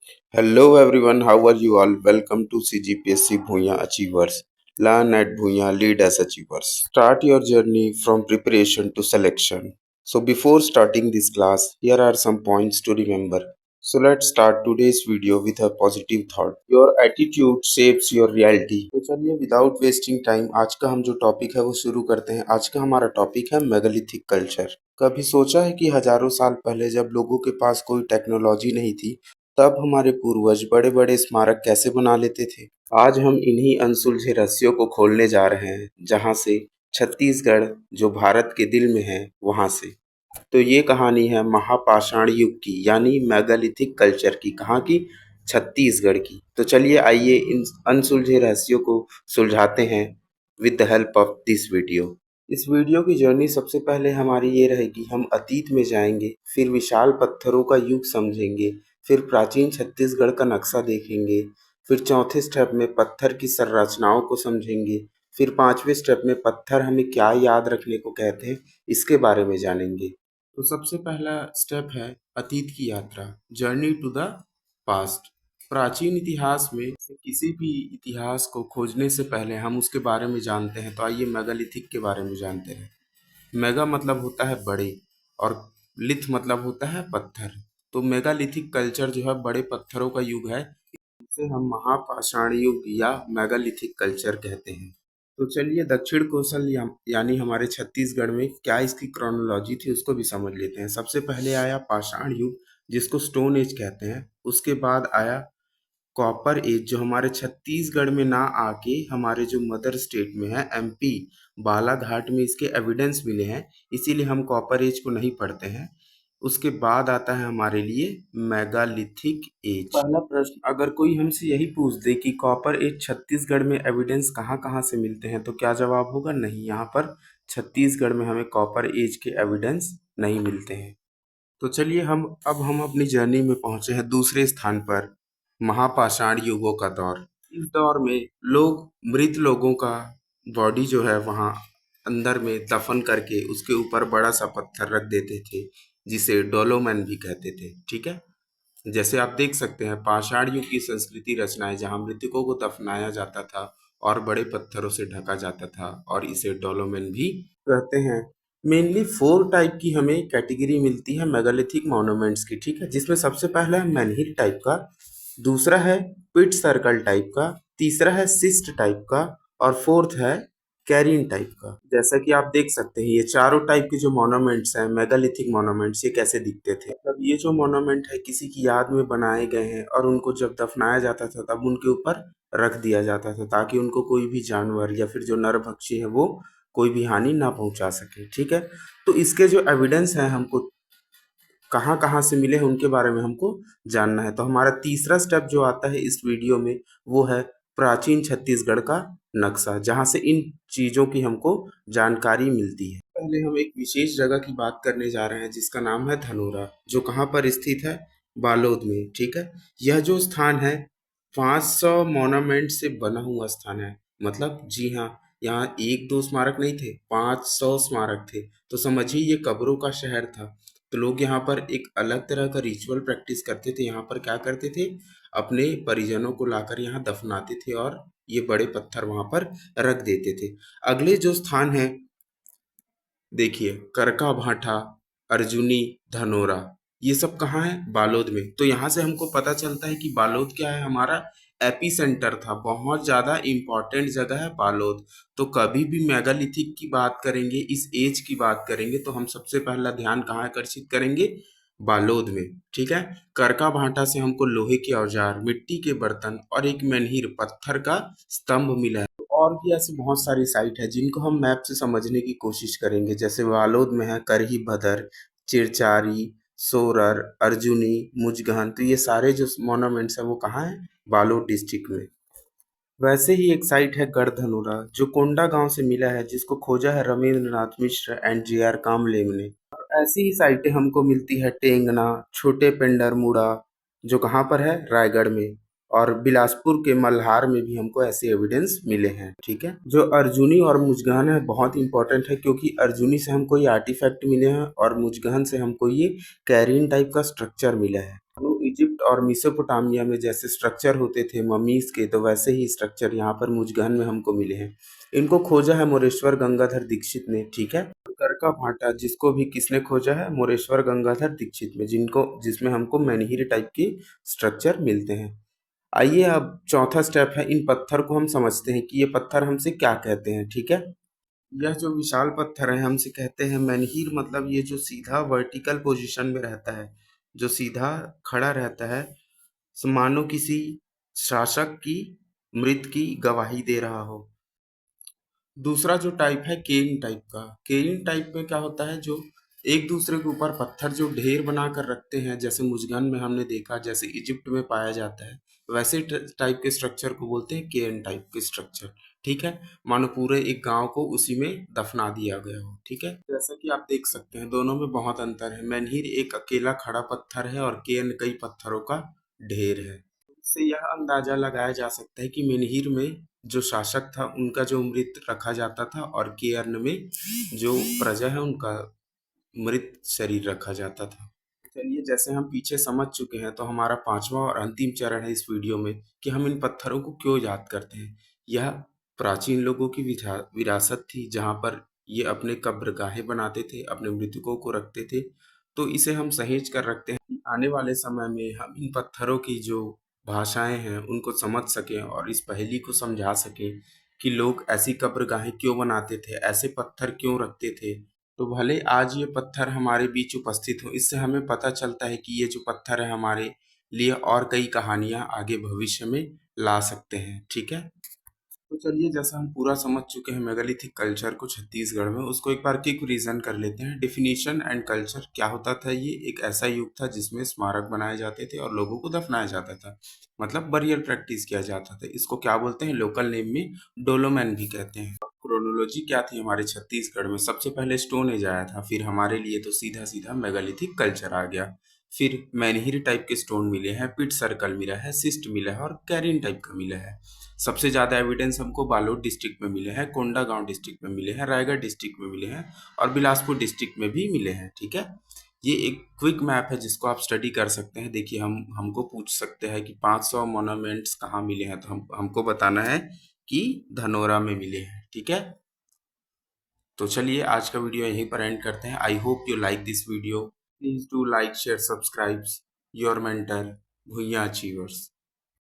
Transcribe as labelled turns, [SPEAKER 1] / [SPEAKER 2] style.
[SPEAKER 1] Hello everyone, how are you all? Welcome to CGPSC Bhuya Achievers. Learn at Bhuya, lead as achievers. Start your journey from preparation to selection. So before starting this class, here are some points to remember. So let's start today's video with a positive thought. Your attitude shapes your reality. तो चलिए without wasting time आज का हम जो topic है वो शुरू करते हैं। आज का हमारा टॉपिक है मेगालिथिक कल्चर। कभी सोचा है कि हजारों साल पहले जब लोगों के पास कोई टेक्नोलॉजी नहीं थी तब हमारे पूर्वज बड़े बड़े स्मारक कैसे बना लेते थे। आज हम इन्हीं अनसुलझे रहस्यों को खोलने जा रहे हैं, जहां से छत्तीसगढ़ जो भारत के दिल में है वहां से। तो ये कहानी है महापाषाण युग की, यानी मेगालिथिक कल्चर की। कहाँ की? छत्तीसगढ़ की। तो चलिए आइए इन अनसुलझे रहस्यों को सुलझाते हैं with the help of this video. इस वीडियो की जर्नी सबसे पहले हमारी ये रहेगी, हम अतीत में जाएंगे, फिर विशाल पत्थरों का युग समझेंगे, फिर प्राचीन छत्तीसगढ़ का नक्शा देखेंगे, फिर चौथे स्टेप में पत्थर की संरचनाओं को समझेंगे, फिर पांचवें स्टेप में पत्थर हमें क्या याद रखने को कहते हैं इसके बारे में जानेंगे। तो सबसे पहला स्टेप है अतीत की यात्रा, जर्नी टू द पास्ट। प्राचीन इतिहास में से किसी भी इतिहास को खोजने से पहले हम उसके बारे में जानते हैं। तो आइए मेगालिथिक के बारे में जानते हैं। मेगा मतलब होता है बड़े, और लिथ मतलब होता है पत्थर। तो मेगालिथिक कल्चर जो है बड़े पत्थरों का युग है, इसे हम महापाषाण युग या मेगालिथिक कल्चर कहते हैं। तो चलिए दक्षिण कोसल यानी हमारे छत्तीसगढ़ में क्या इसकी क्रोनोलॉजी थी उसको भी समझ लेते हैं। सबसे पहले आया पाषाण युग, जिसको स्टोन एज कहते हैं। उसके बाद आया कॉपर एज, जो हमारे छत्तीसगढ़ में ना आके हमारे जो मदर स्टेट में है एमपी बालाघाट में इसके एविडेंस मिले हैं, इसीलिए हम कॉपर एज को नहीं पढ़ते हैं। उसके बाद आता है हमारे लिए मेगालिथिक एज। पहला प्रश्न, अगर कोई हमसे यही पूछ दे कि कॉपर एज छत्तीसगढ़ में एविडेंस कहाँ कहाँ से मिलते हैं, तो क्या जवाब होगा? नहीं, यहाँ पर छत्तीसगढ़ में हमें कॉपर एज के एविडेंस नहीं मिलते हैं। तो चलिए हम अपनी जर्नी में पहुंचे हैं दूसरे स्थान पर, महापाषाण युगों का दौर। इस दौर में लोग मृत लोगों का बॉडी जो है वहां अंदर में दफन करके उसके ऊपर बड़ा सा पत्थर रख देते थे, जिसे डोलोमेन भी कहते थे। ठीक है, जैसे आप देख सकते हैं पाषाण युग की संस्कृति रचनाएं, जहां मृतकों को दफनाया जाता था और बड़े पत्थरों से ढका जाता था, और इसे डोलोमेन भी कहते हैं। मेनली 4 टाइप की हमें कैटेगरी मिलती है मेगालिथिक मॉन्यूमेंट्स की। ठीक है, जिसमें सबसे पहला है मैनहिल टाइप का, दूसरा है पिट सर्कल टाइप का, तीसरा है सिस्ट टाइप का, और फोर्थ है कैरिन टाइप का। जैसा कि आप देख सकते हैं ये चारों टाइप के जो मोनूमेंट्स हैं मेगालिथिक मोनूमेंट्स, ये कैसे दिखते थे। मतलब ये जो मोनूमेंट है किसी की याद में बनाए गए हैं, और उनको जब दफनाया जाता था तब उनके ऊपर रख दिया जाता था, ताकि उनको कोई भी जानवर या फिर जो नरभक्षी है वो कोई भी हानि ना पहुंचा सके। ठीक है, तो इसके जो एविडेंस है हमको कहाँ कहाँ से मिले हैं उनके बारे में हमको जानना है। तो हमारा तीसरा स्टेप जो आता है इस वीडियो में वो है प्राचीन छत्तीसगढ़ का नक्शा, जहाँ से इन चीजों की हमको जानकारी मिलती है। पहले हम एक विशेष जगह की बात करने जा रहे हैं जिसका नाम है धनोरा, जो कहाँ पर स्थित है? बालोद में। ठीक है, यह जो स्थान है 500 मोनूमेंट से बना हुआ स्थान है। मतलब जी हाँ, यहाँ एक दो स्मारक नहीं थे, 500 स्मारक थे। तो समझिए ये कब्रों का शहर था। तो लोग यहाँ पर एक अलग तरह का रिचुअल प्रैक्टिस करते थे। यहाँ पर क्या करते थे? अपने परिजनों को लाकर यहाँ दफनाते थे, और ये बड़े पत्थर वहां पर रख देते थे। अगले जो स्थान है देखिए, करका भाठा, अर्जुनी, धनोरा, ये सब कहाँ है? बालोद में। तो यहाँ से हमको पता चलता है कि बालोद क्या है? हमारा एपी सेंटर था, बहुत ज्यादा इंपॉर्टेंट जगह है बालोद। तो कभी भी मेगालिथिक की बात करेंगे, इस एज की बात करेंगे, तो हम सबसे पहला ध्यान कहाँ आकर्षित करेंगे? बालोद में। ठीक है, करका भाटा से हमको लोहे के औजार, मिट्टी के बर्तन और एक मेन्हीर पत्थर का स्तंभ मिला है। और भी ऐसी बहुत सारी साइट है जिनको हम मैप से समझने की कोशिश करेंगे। जैसे बालोद में है करही भदर, चिरचारी, सोरर, अर्जुनी, मुजगहन। तो ये सारे जो मोनूमेंट्स है वो कहाँ है? बालोद डिस्ट्रिक्ट में। वैसे ही एक साइट है गढ़धनोरा, जो कोंडा गांव से मिला है, जिसको खोजा है रविंद्रनाथ मिश्र एंड जे आर कामले ने। और ऐसी ही साइटें हमको मिलती है टेंगना, छोटे पेंडरमुड़ा, जो कहाँ पर है? रायगढ़ में। और बिलासपुर के मल्हार में भी हमको ऐसे एविडेंस मिले हैं। ठीक है, जो अर्जुनी और मुजगहन है बहुत इंपॉर्टेंट है, क्योंकि अर्जुनी से हमको ये आर्टिफैक्ट मिले हैं और मुजगहन से हमको ये कैरीन टाइप का स्ट्रक्चर मिला है। तो इजिप्ट और मेसोपोटामिया में जैसे स्ट्रक्चर होते थे ममीज के, तो वैसे ही स्ट्रक्चर यहाँ पर मुजगहन में हमको मिले हैं। इनको खोजा है मोरेश्वर गंगाधर दीक्षित ने, ठीक है। करका भाटा जिसको भी किसने खोजा है, मोरेश्वर गंगाधर दीक्षित में, जिनको जिसमें हमको मैनहिर टाइप की स्ट्रक्चर मिलते हैं। आइए अब चौथा स्टेप है, इन पत्थर को हम समझते हैं कि ये पत्थर हमसे क्या कहते हैं, ठीक है। यह जो विशाल पत्थर है हमसे कहते हैं मैनहीर, मतलब ये जो सीधा वर्टिकल पोजीशन में रहता है, जो सीधा खड़ा रहता है, मानो किसी शासक की मृत्यु की गवाही दे रहा हो। दूसरा जो टाइप है केन टाइप का, केन टाइप में क्या होता है, जो एक दूसरे के ऊपर पत्थर जो ढेर बना कर रखते हैं, जैसे मुजगन में हमने देखा, जैसे इजिप्ट में पाया जाता है, वैसे टाइप के स्ट्रक्चर को बोलते हैं केन टाइप के स्ट्रक्चर, ठीक है। मानो पूरे एक गांव को उसी में दफना दिया गया हो, ठीक है। जैसा कि आप देख सकते हैं दोनों में बहुत अंतर है, मैनहीर एक अकेला खड़ा पत्थर है और केन कई पत्थरों का ढेर है। इससे यह अंदाजा लगाया जा सकता है कि मेनहीर में जो शासक था उनका जो मृत रखा जाता था, और केयर्न में जो प्रजा है उनका मृत शरीर रखा जाता था। चलिए, जैसे हम पीछे समझ चुके हैं, तो हमारा पांचवा और अंतिम चरण है इस वीडियो में कि हम इन पत्थरों को क्यों याद करते हैं। यह प्राचीन लोगों की विरासत थी, जहाँ पर ये अपने कब्रगाहें बनाते थे, अपने मृतकों को रखते थे। तो इसे हम सहेज कर रखते हैं कि आने वाले समय में हम इन पत्थरों की जो भाषाएं हैं उनको समझ सकें और इस पहेली को समझा सकें कि लोग ऐसी कब्रगाहें क्यों बनाते थे, ऐसे पत्थर क्यों रखते थे। तो भले आज ये पत्थर हमारे बीच उपस्थित हो, इससे हमें पता चलता है कि ये जो पत्थर है हमारे लिए और कई कहानियां आगे भविष्य में ला सकते हैं, ठीक है। तो चलिए, जैसा हम पूरा समझ चुके हैं मेगालिथिक कल्चर को छत्तीसगढ़ में, उसको एक बार क्विक रिवीजन कर लेते हैं। डिफिनीशन एंड कल्चर क्या होता था, ये एक ऐसा युग था जिसमें स्मारक बनाए जाते थे और लोगों को दफनाया जाता था, मतलब बरियल प्रैक्टिस किया जाता था। इसको क्या बोलते हैं, लोकल नेम में डोलोमैन भी कहते हैं। क्रोनोलॉजी क्या थी हमारे छत्तीसगढ़ में, सबसे पहले स्टोन एज आया था, फिर हमारे लिए तो सीधा सीधा मेगालिथिक कल्चर आ गया। फिर मैनहिर टाइप के स्टोन मिले हैं, पिट सर्कल मिला है, सिस्ट मिला है और कैरिन टाइप का मिला है। सबसे ज्यादा एविडेंस हमको बालोद डिस्ट्रिक्ट में मिले हैं, कोंडागांव डिस्ट्रिक्ट में मिले हैं, रायगढ़ डिस्ट्रिक्ट में मिले हैं और बिलासपुर डिस्ट्रिक्ट में भी मिले हैं, ठीक है। ये एक क्विक मैप है जिसको आप स्टडी कर सकते हैं। देखिए, हमको पूछ सकते हैं कि 500 मोनूमेंट्स कहाँ मिले हैं, तो हमको बताना है कि धनोरा में मिले हैं, ठीक है। तो चलिए, आज का वीडियो यहीं पर एंड करते हैं। I hope you like this video. Please do like share subscribe your mentor Bhuiyan achievers.